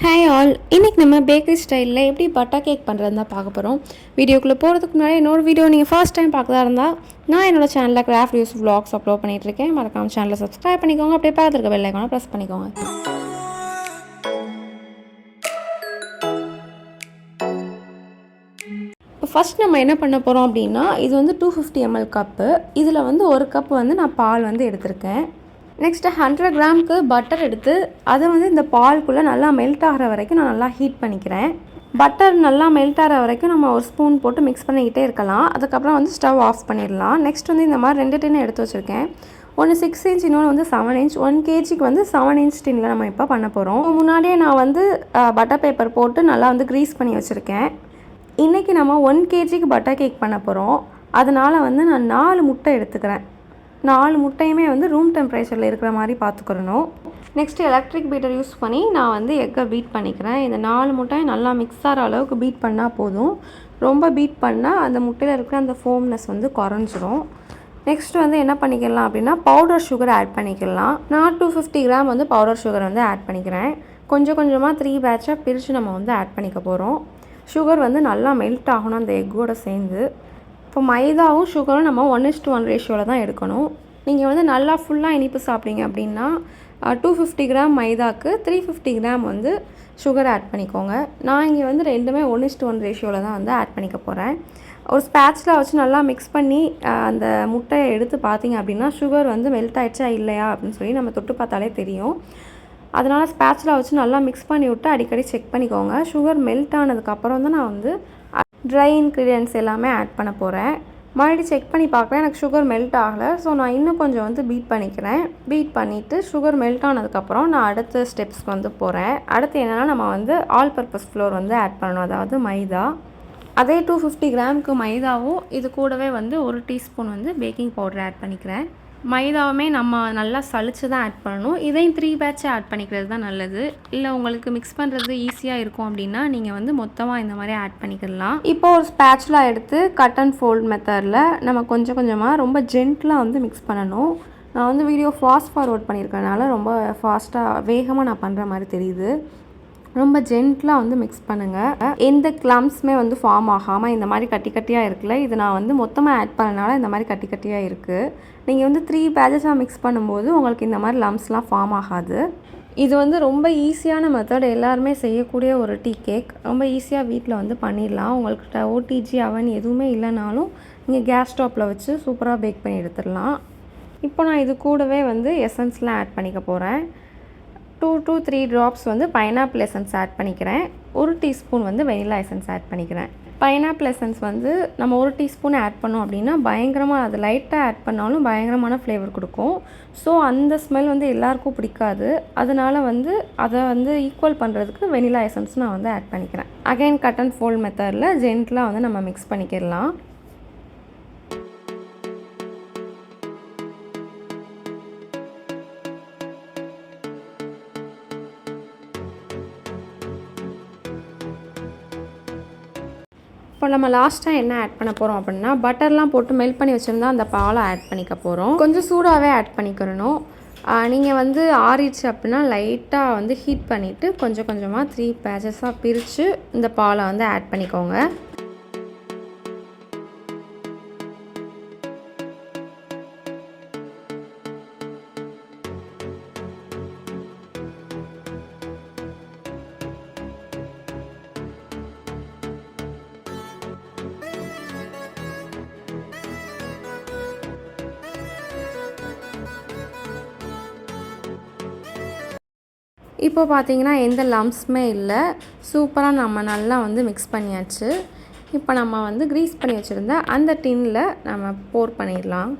Hi all, இன்றைக்கி நம்ம bakery ஸ்டைலில் எப்படி பட்டர் கேக் பண்ணுறதுன்னு தான் பார்க்க போகிறோம். வீடியோக்குள்ளே போகிறதுக்கு முன்னாடி என்னோடய வீடியோ நீங்கள் ஃபர்ஸ்ட் டைம் பார்க்கறதா இருந்தால் நான் என்னோடய சேனலில் கிராஃப்ட் யூஸ் vlogs அப்லோட் பண்ணிகிட்ருக்கேன். மறக்காம சேனலை சப்ஸ்கிரைப் பண்ணிக்கோங்க. அப்படியே பார்த்துருக்க பெல் ஐக்கானை ப்ரெஸ் பண்ணிக்கோங்க. இப்போ ஃபஸ்ட் நம்ம என்ன பண்ண போகிறோம் அப்படின்னா, இது வந்து 250 ml கப்பு. இதில் வந்து ஒரு கப் வந்து நான் பால் வந்து எடுத்திருக்கேன். நெக்ஸ்ட்டு 100 கிராமுக்கு பட்டர் எடுத்து அதை வந்து இந்த பால்குள்ளே நல்லா மெல்ட் ஆகிற வரைக்கும் நான் நல்லா ஹீட் பண்ணிக்கிறேன். பட்டர் நல்லா மெல்ட் ஆகிற வரைக்கும் நம்ம ஒரு ஸ்பூன் போட்டு மிக்ஸ் பண்ணிக்கிட்டே இருக்கலாம். அதுக்கப்புறம் வந்து ஸ்டவ் ஆஃப் பண்ணிடலாம். நெக்ஸ்ட் வந்து இந்த மாதிரி 2 டின்னு எடுத்து வச்சுருக்கேன். ஒன்று 6 இன்ச், இன்னொன்று வந்து 7 இன்ச். 1 kgக்கு வந்து 7 இன்ச் டின்னில் நம்ம இப்போ பண்ண போகிறோம். முன்னாடியே நான் வந்து பட்டர் பேப்பர் போட்டு நல்லா வந்து க்ரீஸ் பண்ணி வச்சுருக்கேன். இன்றைக்கி நம்ம 1 kgக்கு பட்டர் கேக் பண்ண போகிறோம். அதனால் வந்து நான் 4 முட்டை எடுத்துக்கிறேன். 4 முட்டையுமே வந்து ரூம் டெம்பரேச்சரில் இருக்கிற மாதிரி பார்த்துக்கிறணும். நெக்ஸ்ட்டு எலக்ட்ரிக் பீட்டர் யூஸ் பண்ணி நான் வந்து எக்கை பீட் பண்ணிக்கிறேன். இந்த 4 முட்டையும் நல்லா மிக்ஸ் ஆகிற அளவுக்கு பீட் பண்ணால் போதும். ரொம்ப பீட் பண்ணால் அந்த முட்டையில் இருக்கிற அந்த ஃபோம்னஸ் வந்து குறைஞ்சிரும். நெக்ஸ்ட்டு வந்து என்ன பண்ணிக்கலாம் அப்படின்னா, பவுடர் சுகர் ஆட் பண்ணிக்கலாம். நான் 250 கிராம் வந்து பவுடர் சுகர் வந்து ஆட் பண்ணிக்கிறேன். கொஞ்சம் கொஞ்சமாக 3 பேட்சாக பிரித்து நம்ம வந்து ஆட் பண்ணிக்க போகிறோம். சுகர் வந்து நல்லா மெல்ட் ஆகணும் அந்த எக்கோடு சேர்ந்து. இப்போ மைதாவும் சுகரும் நம்ம 1:1 ரேஷியோவில் தான் எடுக்கணும். நீங்கள் வந்து நல்லா ஃபுல்லாக இனிப்பு சாப்பிட்டீங்க அப்படின்னா 250 கிராம் மைதாக்கு 350 கிராம் வந்து சுகர் ஆட் பண்ணிக்கோங்க. நான் இங்கே வந்து ரெண்டுமே 1:1 ரேஷியோவில் தான் வந்து ஆட் பண்ணிக்க போகிறேன். ஒரு ஸ்பேட்சில் வச்சு நல்லா மிக்ஸ் பண்ணி அந்த முட்டையை எடுத்து பார்த்தீங்க அப்படின்னா சுகர் வந்து மெல்ட் ஆகிடுச்சா இல்லையா அப்படின்னு சொல்லி நம்ம தொட்டு பார்த்தாலே தெரியும். அதனால் ஸ்பேட்சில் வச்சு நல்லா மிக்ஸ் பண்ணி விட்டு அடிக்கடி செக் பண்ணிக்கோங்க. சுகர் மெல்ட் ஆனதுக்கப்புறம் தான் நான் வந்து ட்ரை இன்க்ரீடியன்ட்ஸ் எல்லாமே ஆட் பண்ண போகிறேன். மறுபடியும் செக் பண்ணி பார்க்குறேன், எனக்கு சுகர் மெல்ட் ஆகலை. ஸோ நான் இன்னும் கொஞ்சம் வந்து பீட் பண்ணிக்கிறேன். பீட் பண்ணிவிட்டு சுகர் மெல்ட் ஆனதுக்கப்புறம் நான் அடுத்த ஸ்டெப்ஸ்க்கு வந்து போகிறேன். அடுத்து என்னென்னா, நம்ம வந்து ஆல் பர்பஸ் ஃப்ளோர் வந்து ஆட் பண்ணணும், அதாவது மைதா. அதே 250 கிராமுக்கு மைதாவும் இது கூடவே வந்து 1 டீஸ்பூன் வந்து பேக்கிங் பவுடர் ஆட் பண்ணிக்கிறேன். மைதாவுமே நம்ம நல்லா சளிச்சு தான் ஆட் பண்ணணும். இதையும் 3 பேட்சாக ஆட் பண்ணிக்கிறது தான் நல்லது. இல்லை உங்களுக்கு மிக்ஸ் பண்ணுறது ஈஸியாக இருக்கும் அப்படின்னா நீங்கள் வந்து மொத்தமாக இந்த மாதிரி ஆட் பண்ணிக்கலாம். இப்போ ஒரு ஸ்பேட்சுலா எடுத்து கட் அண்ட் ஃபோல்ட் மெத்தடில் நம்ம கொஞ்சம் கொஞ்சமாக ரொம்ப ஜென்டிலாக வந்து மிக்ஸ் பண்ணணும். நான் வந்து வீடியோ ஃபாஸ்ட் ஃபார்வர்ட் பண்ணியிருக்கனால ரொம்ப ஃபாஸ்ட்டாக வேகமாக நான் பண்ணுற மாதிரி தெரியுது. ரொம்ப ஜென்டிலாக வந்து மிக்ஸ் பண்ணுங்கள். எந்த கிளம்ஸுமே வந்து ஃபார்ம் ஆகாமல் இந்த மாதிரி கட்டி கட்டியாக இருக்குல்ல, இது நான் வந்து மொத்தமாக ஆட் பண்ணனால இந்த மாதிரி கட்டி கட்டியாக இருக்குது. நீங்கள் வந்து 3 பேட்சஸாக மிக்ஸ் பண்ணும்போது உங்களுக்கு இந்த மாதிரி லம்ஸ்லாம் ஃபார்ம் ஆகாது. இது வந்து ரொம்ப ஈஸியான மெத்தட், எல்லாருமே செய்யக்கூடிய ஒரு டீ கேக். ரொம்ப ஈஸியாக வீட்டில் வந்து பண்ணிடலாம். உங்கள்கிட்ட ஓடிஜி அவன் எதுவுமே இல்லைனாலும் நீங்கள் கேஸ் ஸ்டவ்வில் வச்சு சூப்பராக பேக் பண்ணி எடுத்துடலாம். இப்போ நான் இது கூடவே வந்து எசன்ஸ்லாம் ஆட் பண்ணிக்க போகிறேன். 2 to 3 ட்ராப்ஸ் வந்து பைனாப்பிள் எசன்ஸ் ஆட் பண்ணிக்கிறேன். 1 டீஸ்பூன் வந்து வெனிலா எசன்ஸ் ஆட் பண்ணிக்கிறேன். பைனாப்பிள் எசன்ஸ் வந்து நம்ம 1 டீஸ்பூன் ஆட் பண்ணோம் அப்படின்னா பயங்கரமாக, அது லைட்டாக ஆட் பண்ணாலும் பயங்கரமான ஃப்ளேவர் கொடுக்கும். ஸோ அந்த ஸ்மெல் வந்து எல்லாருக்கும் பிடிக்காது. அதனால் வந்து அதை வந்து ஈக்குவல் பண்ணுறதுக்கு வெனிலா எசன்ஸ் நான் வந்து ஆட் பண்ணிக்கிறேன். அகைன் கட் அண்ட் ஃபோல்ட் மெத்தடில் ஜென்டிலாக வந்து நம்ம மிக்ஸ் பண்ணிக்கிடலாம். இப்போ நம்ம லாஸ்ட்டாக என்ன ஆட் பண்ண போகிறோம் அப்படின்னா, பட்டர்லாம் போட்டு மெல்ட் பண்ணி வச்சுருந்தா அந்த பாலை ஆட் பண்ணிக்க போகிறோம். கொஞ்சம் சூடாகவே ஆட் பண்ணிக்கிறணும். நீங்கள் வந்து ஆறிடுச்சு அப்படின்னா லைட்டாக வந்து ஹீட் பண்ணிவிட்டு கொஞ்சம் கொஞ்சமாக 3 பேட்சஸாக பிரித்து இந்த பாலை வந்து ஆட் பண்ணிக்கோங்க. இப்போ பார்த்தீங்கன்னா எந்த லம்ப்ஸுமே இல்லை. சூப்பராக நம்ம நல்லா வந்து மிக்ஸ் பண்ணியாச்சு. இப்போ நம்ம வந்து க்ரீஸ் பண்ணி வச்சுருந்த அந்த டின்னில் நம்ம போர் பண்ணிடலாம்.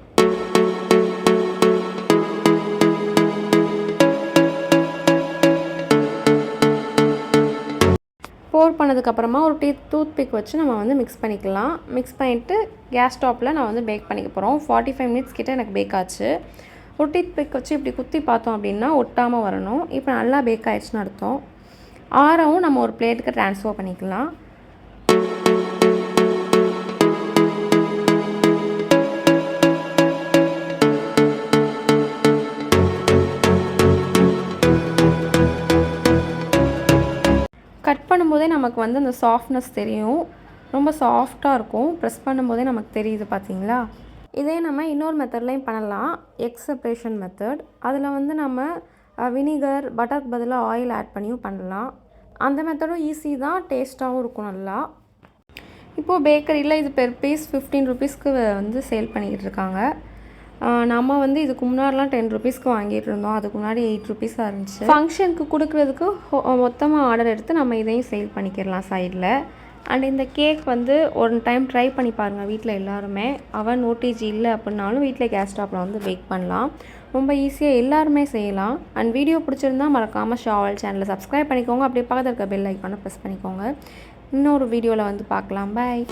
போர் பண்ணதுக்கப்புறமா ஒரு டூத் பிக் வச்சு நம்ம வந்து மிக்ஸ் பண்ணிக்கலாம். மிக்ஸ் பண்ணிவிட்டு கேஸ் ஸ்டவ்வில் நான் வந்து பேக் பண்ணிக்க போகிறோம். 45 மினிட்ஸ் கிட்டே எனக்கு பேக் ஆச்சு. ஒரு டூத் பிக் வச்சு இப்படி குத்தி பார்த்தோம் அப்படின்னா ஒட்டாமல் வரணும். இப்போ நல்லா பேக் ஆகிடுச்சுன்னு அர்த்தம். ஆரவும் நம்ம ஒரு பிளேட்டுக்கு ட்ரான்ஸ்ஃபர் பண்ணிக்கலாம். கட் பண்ணும்போதே நமக்கு வந்து அந்த சாஃப்ட்னஸ் தெரியும். ரொம்ப சாஃப்டாக இருக்கும். ப்ரெஸ் பண்ணும்போதே நமக்கு தெரியுது பார்த்தீங்களா? இதே நம்ம இன்னொரு மெத்தட்லையும் பண்ணலாம். Egg separation method. அதில் வந்து நம்ம வினிகர், பட்டருக்கு பதிலாக ஆயில் ஆட் பண்ணியும் பண்ணலாம். அந்த மெத்தடும் ஈஸி தான், டேஸ்ட்டாகவும் இருக்கும் நல்லா. இப்போது பேக்கரியில் இது பெர் பீஸ் 15 ருபீஸ்க்கு வந்து சேல் பண்ணிக்கிட்டு இருக்காங்க. நம்ம வந்து இதுக்கு முன்னாடிலாம் 10 ருபீஸ்க்கு வாங்கிட்டு இருந்தோம். அதுக்கு முன்னாடி 8 ருபீஸாக இருந்துச்சு. ஃபங்க்ஷனுக்கு கொடுக்குறதுக்கு மொத்தமாக ஆர்டர் எடுத்து நம்ம இதையும் சேல் பண்ணிக்கிடலாம் சைடில். அண்ட் இந்த கேக் வந்து ஒரு டைம் ட்ரை பண்ணி பாருங்கள் வீட்டில் எல்லாருமே. அவன் ஓடிஜி இல்லை அப்படின்னாலும் வீட்டில் கேஸ் ஸ்டாப்பில் வந்து பேக் பண்ணலாம். ரொம்ப ஈஸியாக எல்லாருமே செய்யலாம். அண்ட் வீடியோ பிடிச்சிருந்தா மறக்காமல் ஷாவல் சேனலை சப்ஸ்கிரைப் பண்ணிக்கோங்க. அப்படியே பக்கத்தில் இருக்க பெல் ஐக்கானை ப்ரெஸ் பண்ணிக்கோங்க. இன்னொரு வீடியோவில் வந்து பார்க்கலாம். பாய்.